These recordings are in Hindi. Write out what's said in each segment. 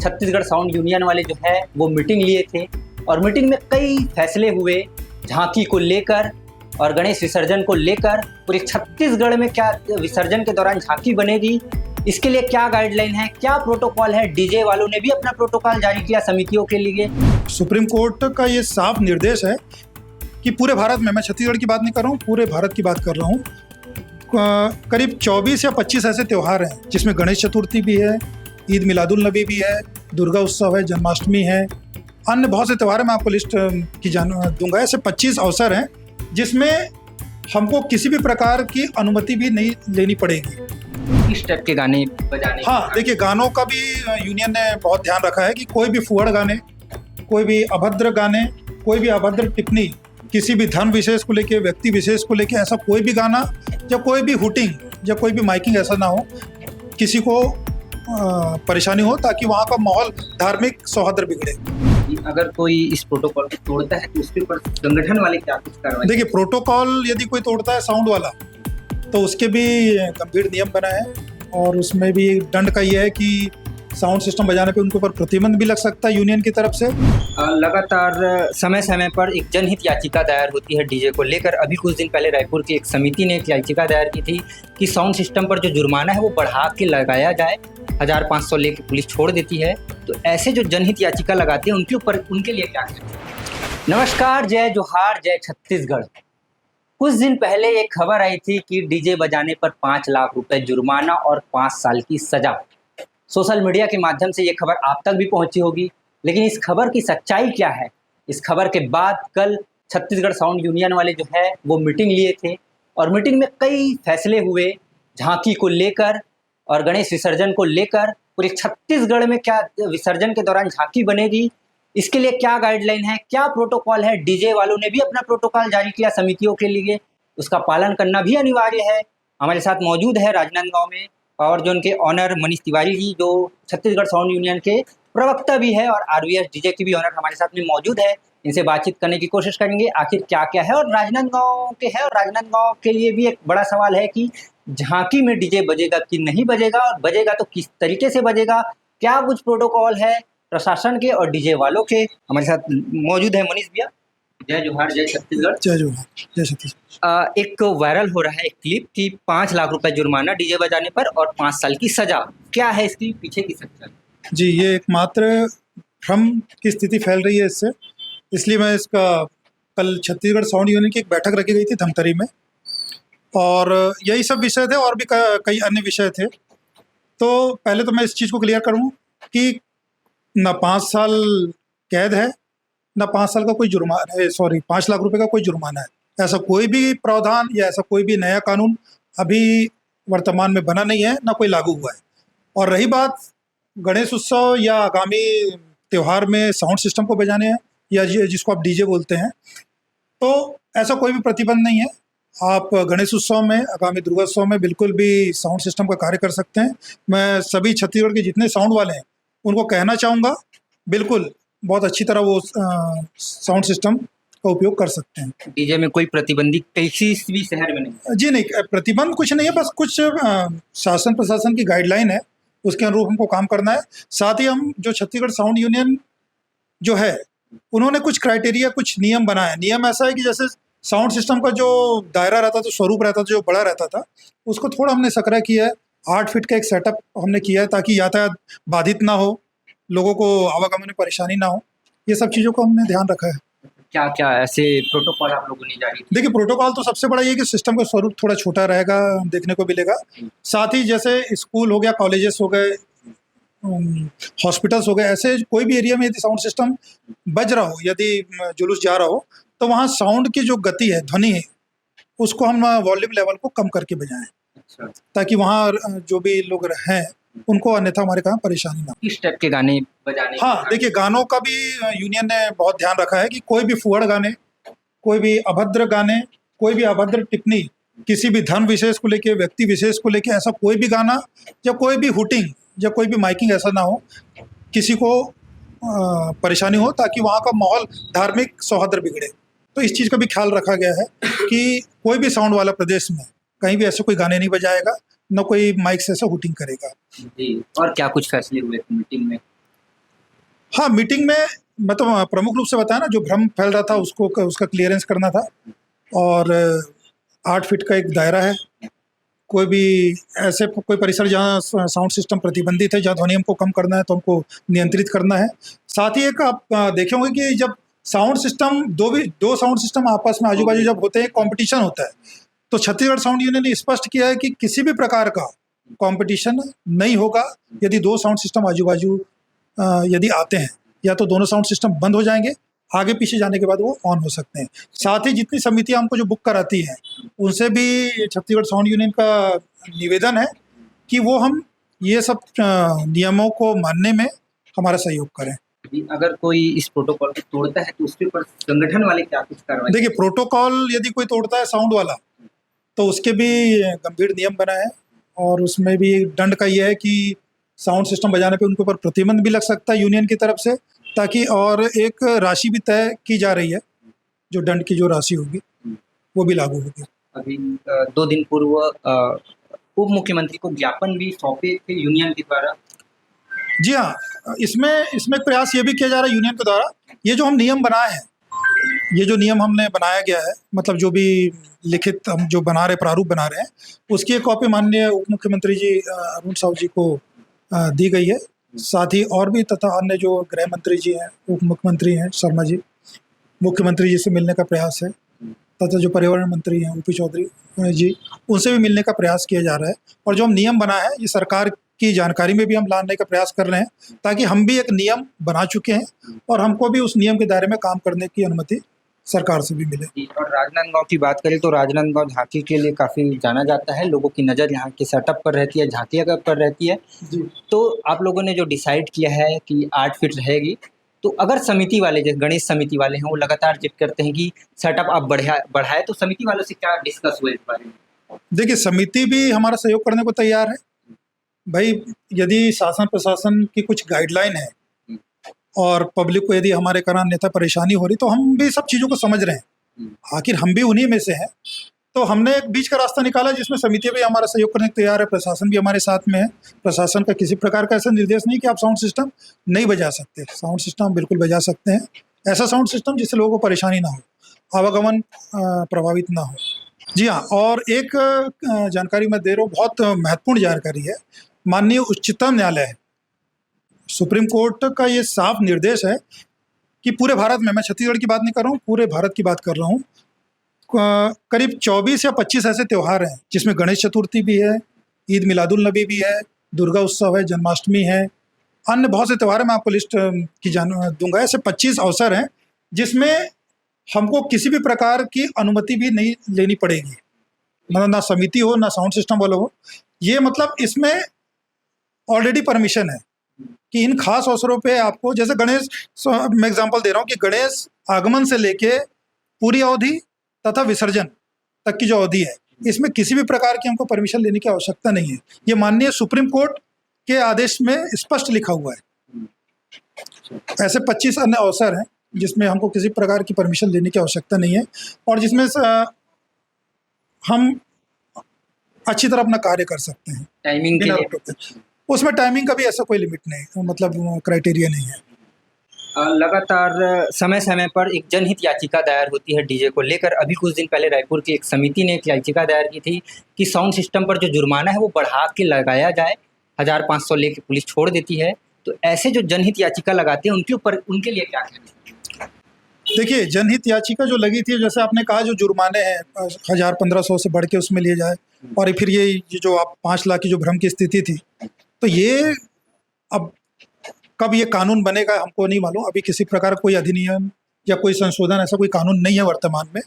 छत्तीसगढ़ साउंड यूनियन वाले जो है वो मीटिंग लिए थे और मीटिंग में कई फैसले हुए झांकी को लेकर और गणेश विसर्जन को लेकर। पूरे छत्तीसगढ़ में क्या विसर्जन के दौरान झांकी बनेगी, इसके लिए क्या गाइडलाइन है, क्या प्रोटोकॉल है। डीजे वालों ने भी अपना प्रोटोकॉल जारी किया समितियों के लिए। सुप्रीम कोर्ट का ये साफ निर्देश है कि पूरे भारत में, मैं छत्तीसगढ़ की बात नहीं कर रहा हूँ, पूरे भारत की बात कर रहा हूँ, करीब 24 या 25 ऐसे त्यौहार हैं जिसमें गणेश चतुर्थी भी है, ईद मिलादुल नबी भी है, दुर्गा उत्सव है, जन्माष्टमी है, अन्य बहुत से त्यौहार हैं। मैं आपको लिस्ट की दूंगा। ऐसे 25 अवसर हैं जिसमें हमको किसी भी प्रकार की अनुमति भी नहीं लेनी पड़ेगी। इस टाइप के गाने बजाने, हाँ देखिए, गानों का भी यूनियन ने बहुत ध्यान रखा है कि कोई भी फुहड़ गाने, कोई भी अभद्र गाने, कोई भी अभद्र टिप्पणी, किसी भी धर्म विशेष को लेके, व्यक्ति विशेष को लेके ऐसा कोई भी गाना या कोई भी हुटिंग या कोई भी माइकिंग ऐसा ना हो, किसी को परेशानी हो, ताकि वहाँ का माहौल धार्मिक सौहार्द बिगड़े। अगर कोई इस प्रोटोकॉल को तोड़ता है तो उसके ऊपर संगठन वाले क्या कुछ कार्रवाई? देखिए, प्रोटोकॉल यदि कोई तोड़ता है साउंड वाला, तो उसके भी गंभीर नियम बना है और उसमें भी दंड का ये है कि साउंड सिस्टम बजाने पे उनके ऊपर प्रतिबंध भी लग सकता है यूनियन की तरफ से। लगातार समय समय पर एक जनहित याचिका दायर होती है डीजे को लेकर। अभी कुछ दिन पहले रायपुर की एक समिति ने एक याचिका दायर की थी कि साउंड सिस्टम पर जो जुर्माना है वो बढ़ा के लगाया जाए। 1500 लेके पुलिस छोड़ देती है। तो ऐसे जो जनहित याचिका लगाते हैं उनके ऊपर, उनके लिए क्या कहते हैं? नमस्कार, जय जोहार, जय छत्तीसगढ़। कुछ दिन पहले एक खबर आई थी कि डीजे बजाने पर 5 लाख रुपए जुर्माना और 5 साल की सजा। सोशल मीडिया के माध्यम से ये खबर आप तक भी पहुंची होगी, लेकिन इस खबर की सच्चाई क्या है? इस खबर के बाद कल छत्तीसगढ़ साउंड यूनियन वाले जो है वो मीटिंग लिए थे और मीटिंग में कई फैसले हुए झांकी को लेकर और गणेश विसर्जन को लेकर। पूरे छत्तीसगढ़ में क्या विसर्जन के दौरान झांकी बनेगी, इसके लिए क्या गाइडलाइन है, क्या प्रोटोकॉल है। डीजे वालों ने भी अपना प्रोटोकॉल जारी किया समितियों के लिए, उसका पालन करना भी अनिवार्य है। हमारे साथ मौजूद है राजनांदगांव में और जो उनके ऑनर मनीष तिवारी जी, जो छत्तीसगढ़ साउंड यूनियन के प्रवक्ता भी है, और आरवीएस डीजे की भी ऑनर हमारे साथ में मौजूद है। इनसे बातचीत करने की कोशिश करेंगे आखिर क्या क्या है और राजनांदगांव के है। और राजनांदगांव के लिए भी एक बड़ा सवाल है कि झांकी में डीजे बजेगा कि नहीं बजेगा, और बजेगा तो किस तरीके से बजेगा, क्या कुछ प्रोटोकॉल है प्रशासन के और डीजे वालों के। हमारे साथ मौजूद है मनीष भैया। जय जोहार, जय छत्तीसगढ़। जय जोहार, जय छत्तीसगढ़। एक वायरल हो रहा है एक क्लिप कि 5 लाख रुपए जुर्माना डीजे बजाने पर और 5 साल की सजा। क्या है इसकी पीछे की सच्चाई? जी, ये एकमात्र भ्रम की स्थिति फैल रही है इससे, इसलिए मैं इसका कल छत्तीसगढ़ साउंड यूनियन की एक बैठक रखी गई थी धमतरी में, और यही सब विषय थे और भी कई अन्य विषय थे। तो पहले तो मैं इस चीज़ को क्लियर करूँ कि ना 5 साल कैद है, ना 5 साल का कोई जुर्माना है, 5 लाख रुपए का कोई जुर्माना है। ऐसा कोई भी प्रावधान या ऐसा कोई भी नया कानून अभी वर्तमान में बना नहीं है, ना कोई लागू हुआ है। और रही बात गणेश उत्सव या आगामी त्यौहार में साउंड सिस्टम को बजाने हैं या जिसको आप डीजे बोलते हैं, तो ऐसा कोई भी प्रतिबंध नहीं है। आप गणेश उत्सव में, आगामी दुर्गा उत्सव में बिल्कुल भी साउंड सिस्टम का कार्य कर सकते हैं। मैं सभी छत्तीसगढ़ के जितने साउंड वाले हैं उनको कहना चाहूँगा, बिल्कुल बहुत अच्छी तरह वो साउंड सिस्टम का उपयोग कर सकते हैं। डीजे में कोई प्रतिबंधी किसी भी शहर में नहीं? जी नहीं, प्रतिबंध कुछ नहीं है, बस कुछ शासन प्रशासन की गाइडलाइन है, उसके अनुरूप हमको काम करना है। साथ ही हम जो छत्तीसगढ़ साउंड यूनियन जो है, उन्होंने कुछ क्राइटेरिया, कुछ नियम बनाए। नियम ऐसा है कि जैसे साउंड सिस्टम का जो दायरा रहता था, स्वरूप रहता था, जो बड़ा रहता था, उसको थोड़ा हमने सकरा किया है। 8 फीट का एक सेटअप हमने किया है ताकि यातायात बाधित ना हो, लोगों को आवागमन में परेशानी ना हो। ये सब चीज़ों को हमने ध्यान रखा है। क्या क्या ऐसे प्रोटोकॉल आप लोगों ने जारी किए? देखिए, प्रोटोकॉल तो सबसे बड़ा ये कि सिस्टम का स्वरूप थोड़ा छोटा रहेगा, देखने को मिलेगा। साथ ही जैसे स्कूल हो गया, कॉलेजेस हो गए, हॉस्पिटल्स हो गए, ऐसे कोई भी एरिया में यदि साउंड सिस्टम बज रहा हो, यदि जुलूस जा रहा हो, तो वहाँ साउंड की जो गति है, ध्वनि है, उसको हम वॉल्यूम लेवल को कम करके बजाएं। अच्छा। ताकि वहाँ जो भी लोग हैं उनको अन्यथा हमारे कहाँ परेशानी ना हो। इस टाइप के गाने बजाने? हाँ देखिए, गानों का भी यूनियन ने बहुत ध्यान रखा है कि कोई भी फुहड़ गाने, कोई भी अभद्र गाने, कोई भी अभद्र टिप्पणी, किसी भी धर्म विशेष को लेके, व्यक्ति विशेष को लेके ऐसा कोई भी गाना या कोई भी हुटिंग या कोई भी माइकिंग ऐसा ना हो, किसी को परेशानी हो, ताकि वहाँ का माहौल धार्मिक सौहार्द बिगड़े। तो इस चीज़ का भी ख्याल रखा गया है कि कोई भी साउंड वाला प्रदेश में कहीं भी ऐसे कोई गाने नहीं बजाएगा, न कोई माइक से ऐसा हुटिंग करेगा। जी, और क्या कुछ फैसले हुए थे मीटिंग में? हाँ, मीटिंग में मैं तो प्रमुख रूप से बताया ना, जो भ्रम फैल रहा था उसको उसका क्लियरेंस करना था। और 8 फीट का एक दायरा है। कोई भी ऐसे कोई परिसर जहाँ साउंड सिस्टम प्रतिबंधित है, जहाँ ध्वनि हमको कम करना है तो हमको नियंत्रित करना है। साथ ही एक आप देखे होंगे कि जब साउंड सिस्टम दो साउंड सिस्टम आपस में आजू बाजू जब होते हैं, कॉम्पिटिशन होता है, तो छत्तीसगढ़ साउंड यूनियन ने स्पष्ट किया है कि किसी भी प्रकार का कॉम्पिटिशन नहीं होगा। यदि दो साउंड सिस्टम आजू बाजू यदि आते हैं, या तो दोनों साउंड सिस्टम बंद हो जाएंगे, आगे पीछे जाने के बाद वो ऑन हो सकते हैं। साथ ही जितनी समितियां हमको जो बुक कराती हैं, उनसे भी छत्तीसगढ़ साउंड यूनियन का निवेदन है कि वो हम ये सब नियमों को मानने में हमारा सहयोग करें। अगर कोई इस प्रोटोकॉल को तोड़ता है तो उसके ऊपर संगठन वाले क्या कुछ कार्रवाई? देखिए, प्रोटोकॉल यदि कोई तोड़ता है साउंड वाला, तो उसके भी गंभीर नियम बना है। और उसमें भी दंड का ये है कि साउंड सिस्टम बजाने पे उनके ऊपर प्रतिबंध भी लग सकता है यूनियन की तरफ से, ताकि और एक राशि भी तय की जा रही है, जो दंड की जो राशि होगी वो भी लागू होगी। अभी 2 दिन पूर्व उप मुख्यमंत्री को ज्ञापन भी सौंपे थे यूनियन के द्वारा। जी हाँ, इसमें एक प्रयास ये भी किया जा रहा है यूनियन के द्वारा। ये जो हम नियम बनाए हैं, ये जो नियम हमने बनाया गया है, मतलब जो भी लिखित हम जो बना रहे, प्रारूप बना रहे हैं, उसकी एक कॉपी माननीय उप मुख्यमंत्री जी अरुण साहू जी को दी गई है। साथ ही और भी तथा अन्य जो गृह मंत्री जी हैं, उप मुख्यमंत्री हैं शर्मा जी, मुख्यमंत्री जी से मिलने का प्रयास है, तथा जो पर्यावरण मंत्री हैं ओपी चौधरी जी, उनसे भी मिलने का प्रयास किया जा रहा है। और जो हम नियम बना है, ये सरकार की जानकारी में भी हम लाने का प्रयास कर रहे हैं, ताकि हम भी एक नियम बना चुके हैं और हमको भी उस नियम के दायरे में काम करने की अनुमति सरकार से भी मिले। और राजनांदगांव की बात करें तो राजनांदगांव झांकी के लिए काफ़ी जाना जाता है, लोगों की नज़र यहाँ के सेटअप पर रहती है, झांकियाँ पर रहती है। तो आप लोगों ने जो डिसाइड किया है कि 8 फीट रहेगी, तो अगर समिति वाले, जैसे गणेश समिति वाले हैं, वो लगातार जिद करते हैं कि सेटअप आप बढ़ाए, तो समिति वालों से क्या डिस्कस हुआ इस बारे में? देखिए, समिति भी हमारा सहयोग करने को तैयार है। भाई, यदि शासन प्रशासन की कुछ गाइडलाइन है और पब्लिक को यदि हमारे कारण अन्यथा परेशानी हो रही, तो हम भी सब चीज़ों को समझ रहे हैं। आखिर हम भी उन्हीं में से हैं। तो हमने एक बीच का रास्ता निकाला, जिसमें समिति भी हमारा सहयोग करने को तैयार है, प्रशासन भी हमारे साथ में है। प्रशासन का किसी प्रकार का ऐसा निर्देश नहीं कि आप साउंड सिस्टम नहीं बजा सकते। साउंड सिस्टम हम बिल्कुल बजा सकते हैं, ऐसा साउंड सिस्टम जिससे लोगों को परेशानी ना हो, आवागमन प्रभावित ना हो। जी हाँ, और एक जानकारी मैं दे रहा हूँ, बहुत महत्वपूर्ण जानकारी है। माननीय उच्चतम न्यायालय, सुप्रीम कोर्ट का ये साफ निर्देश है कि पूरे भारत में, मैं छत्तीसगढ़ की बात नहीं कर रहा हूँ, पूरे भारत की बात कर रहा हूँ, करीब 24 या 25 ऐसे त्यौहार हैं, जिसमें गणेश चतुर्थी भी है, ईद मिलादुल नबी भी है, दुर्गा उत्सव है, जन्माष्टमी है, अन्य बहुत से त्यौहार हैं। मैं आपको लिस्ट की दूंगा। ऐसे 25 अवसर हैं जिसमें हमको किसी भी प्रकार की अनुमति भी नहीं लेनी पड़ेगी, मतलब ना समिति हो, ना साउंड सिस्टम वाला हो। ये मतलब इसमें ऑलरेडी परमिशन है कि इन खास अवसरों पे आपको, जैसे गणेश, मैं एग्जांपल दे रहा हूँ कि गणेश आगमन से लेके पूरी अवधि तथा विसर्जन तक की जो अवधि है, इसमें किसी भी प्रकार की हमको परमिशन लेने की आवश्यकता नहीं है। ये माननीय सुप्रीम कोर्ट के आदेश में स्पष्ट लिखा हुआ है। ऐसे 25 अन्य अवसर हैं जिसमें हमको किसी प्रकार की परमिशन लेने की आवश्यकता नहीं है, और जिसमें हम अच्छी तरह अपना कार्य कर सकते हैं। टाइमिंग के लिए उसमें टाइमिंग का भी ऐसा कोई लिमिट नहीं, मतलब क्राइटेरिया नहीं है। लगातार समय समय पर एक जनहित याचिका दायर होती है डीजे को लेकर। अभी कुछ दिन पहले रायपुर की एक समिति ने एक याचिका दायर की थी कि साउंड सिस्टम पर जो जुर्माना है वो बढ़ा के लगाया जाए, 1500 लेके पुलिस छोड़ देती है। तो ऐसे जो जनहित याचिका लगाते हैं उनके ऊपर, उनके लिए क्या कहना? देखिए, जनहित याचिका जो लगी थी, जैसे आपने कहा, जो जुर्माने हैं 1500 से बढ़ के उसमें लिए जाए, और फिर ये जो आप 5 लाख की जो भ्रम की स्थिति थी, तो ये अब कब ये कानून बनेगा हमको नहीं मालूम। अभी किसी प्रकार कोई अधिनियम या कोई संशोधन, ऐसा कोई कानून नहीं है वर्तमान में।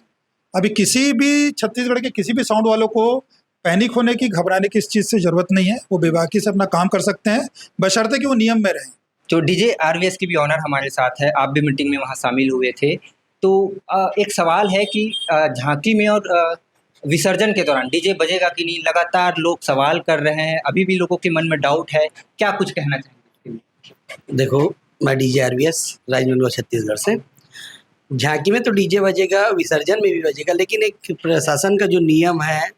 अभी किसी भी छत्तीसगढ़ के किसी भी साउंड वालों को पैनिक होने की, घबराने की इस चीज़ से ज़रूरत नहीं है। वो बेबाकी से अपना काम कर सकते हैं, बशर्ते कि वो नियम में रहें। जो डीजे आरवीएस की भी ऑनर हमारे साथ है, आप भी मीटिंग में वहाँ शामिल हुए थे। तो एक सवाल है कि झांकी में और विसर्जन के दौरान डीजे बजेगा कि नहीं, लगातार लोग सवाल कर रहे हैं, अभी भी लोगों के मन में डाउट है, क्या कुछ कहना चाहेंगे? देखो, मैं डीजे आरवीएस राजनांदगांव छत्तीसगढ़ से। झांकी में तो डीजे बजेगा, विसर्जन में भी बजेगा, लेकिन एक प्रशासन का जो नियम है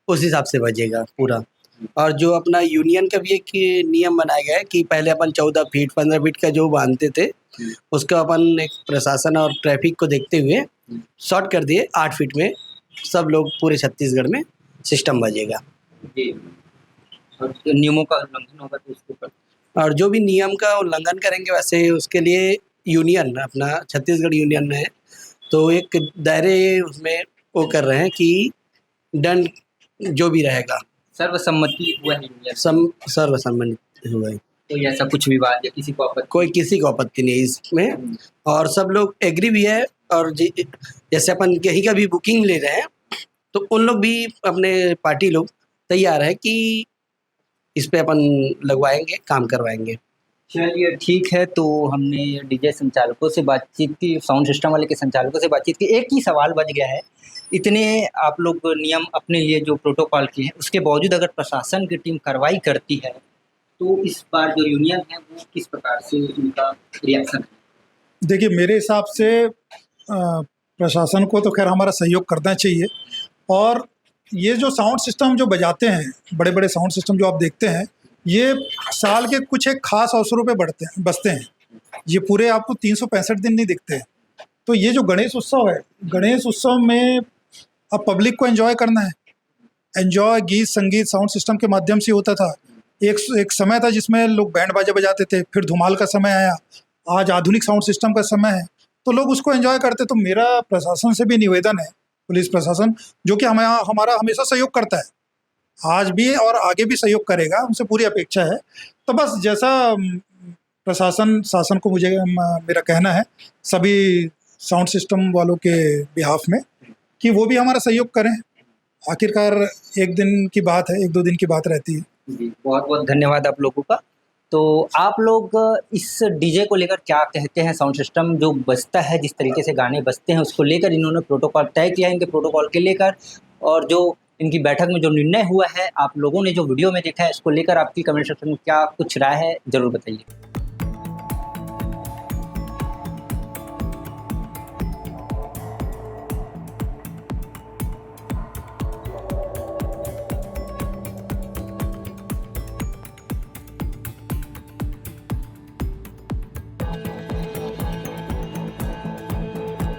उस हिसाब से बजेगा पूरा। और जो अपना यूनियन का भी एक नियम बनाया गया है कि पहले अपन 14 फीट 15 फीट का जो बांधते थे, उसको अपन एक प्रशासन और ट्रैफिक को देखते हुए शॉर्ट कर दिए 8 फीट में। सब लोग पूरे छत्तीसगढ़ में सिस्टम बजेगा। जी। और जो नियमों का उल्लंघन होगा तो उसके ऊपर और जो भी नियम का उल्लंघन करेंगे वैसे उसके लिए यूनियन अपना छत्तीसगढ़ यूनियन है, तो एक दायरे उसमें वो कर रहे हैं कि दंड जो भी रहेगा सर्वसम्मति हुआ है यूनियन। सर्वसम्मत हुआ है। कोई ऐसा कुछ विवाद या किसी को आपत्ति? कोई किसी को आपत्ति नहीं है इसमें, और सब लोग एग्री भी है। और जैसे अपन कहीं का भी बुकिंग ले रहे हैं तो उन लोग भी अपने पार्टी लोग तैयार है कि इस पे अपन लगवाएंगे, काम करवाएंगे। चलिए ठीक है, तो हमने डीजे संचालकों से बातचीत की, साउंड सिस्टम वाले के संचालकों से बातचीत की। एक ही सवाल बच गया है, इतने आप लोग नियम अपने लिए जो प्रोटोकॉल किए हैं उसके बावजूद अगर प्रशासन की टीम कार्रवाई करती है तो इस बार जो यूनियन है वो किस प्रकार से उनका रिएक्शन है? देखिए, मेरे हिसाब से प्रशासन को तो खैर हमारा सहयोग करना चाहिए। और ये जो साउंड सिस्टम जो बजाते हैं, बड़े बड़े साउंड सिस्टम जो आप देखते हैं, ये साल के कुछ एक खास अवसरों पे बजते हैं। ये पूरे आपको 365 दिन नहीं दिखते हैं। तो ये जो गणेश उत्सव है, गणेश उत्सव में अब पब्लिक को एंजॉय करना है। एंजॉय गीत संगीत साउंड सिस्टम के माध्यम से होता था। एक समय था जिसमें लोग बैंड बाजा बजाते थे, फिर धुमाल का समय आया, आज आधुनिक साउंड सिस्टम का समय है, तो लोग उसको एंजॉय करते। तो मेरा प्रशासन से भी निवेदन है, पुलिस प्रशासन जो कि हमारा हमेशा सहयोग करता है, आज भी और आगे भी सहयोग करेगा, हमसे पूरी अपेक्षा है। तो बस जैसा शासन को मुझे मेरा कहना है सभी साउंड सिस्टम वालों के बिहाफ में कि वो भी हमारा सहयोग करें। आखिरकार एक दिन की बात है, 1-2 दिन की बात रहती है। जी, बहुत बहुत धन्यवाद आप लोगों का। तो आप लोग इस डीजे को लेकर क्या कहते हैं? साउंड सिस्टम जो बजता है, जिस तरीके से गाने बजते हैं, उसको लेकर इन्होंने प्रोटोकॉल तय किया है, इनके प्रोटोकॉल के लेकर, और जो इनकी बैठक में जो निर्णय हुआ है, आप लोगों ने जो वीडियो में देखा है, इसको लेकर आपकी कमेंट सेक्शन में क्या कुछ राय है, ज़रूर बताइए।